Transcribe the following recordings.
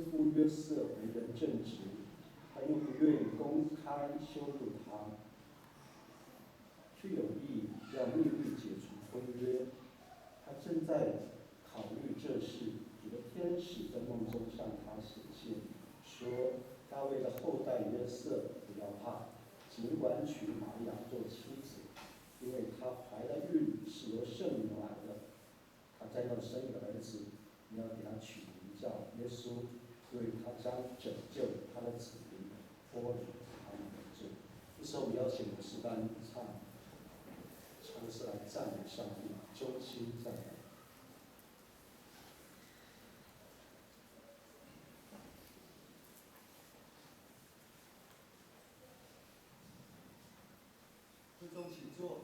夫约瑟为人正直，他又不愿公开羞辱他，却有意要秘密解除婚约。他正在考虑这事，有个天使在梦中向他显现，说：“大卫的后代约瑟，不要怕，尽管娶玛利亚做妻子，因为她怀了孕是由圣灵来的。她将要生一个儿子，你要给他取名叫耶稣，因为他将拯救他的子民，脱离他们的罪。”这时候，我们邀请我们诗班唱诗来赞美上帝，衷心赞美。师兄请坐。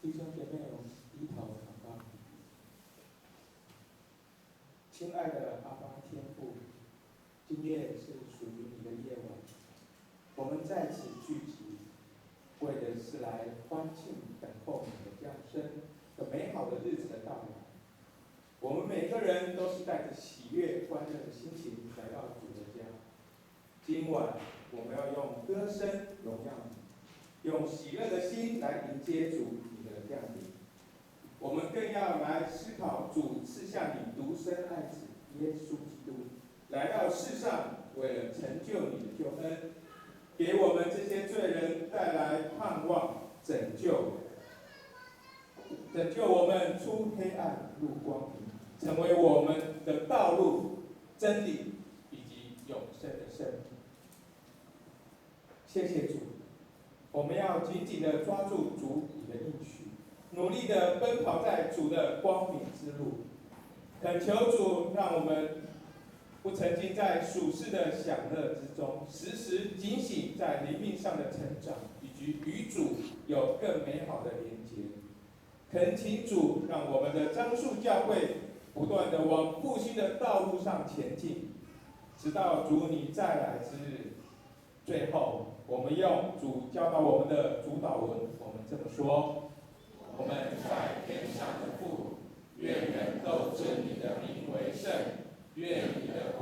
弟兄姐妹，我们低头祷告。亲爱的阿爸天父，今夜是属于你的夜晚，我们在此聚集，为的是来欢庆等候你的降生的美好的日子的到来。我们每个人都是带着喜悦、欢乐的心情来到主的家。今晚我们要用歌声荣耀你，用喜乐的心来迎接主你的降临。我们更要来思考主赐下你独生爱子耶稣基督来到世上，为了成就你的救恩，给我们这些罪人带来盼望、拯救我们出黑暗入光明，成为我们的道路、真理以及永生的生命。谢谢主，我们要紧紧地抓住主你的应许，努力地奔跑在主的光明之路。恳求主让我们不沉浸在属世的享乐之中，时时警醒在灵命上的成长，以及与主有更美好的连结。恳请主让我们的樟树教会不断的往复兴的道路上前进，直到主你再来之日。最后，我们用主教导我们的主导文，我们这么说：我们在天上的父，愿人都尊你的名为圣，愿你的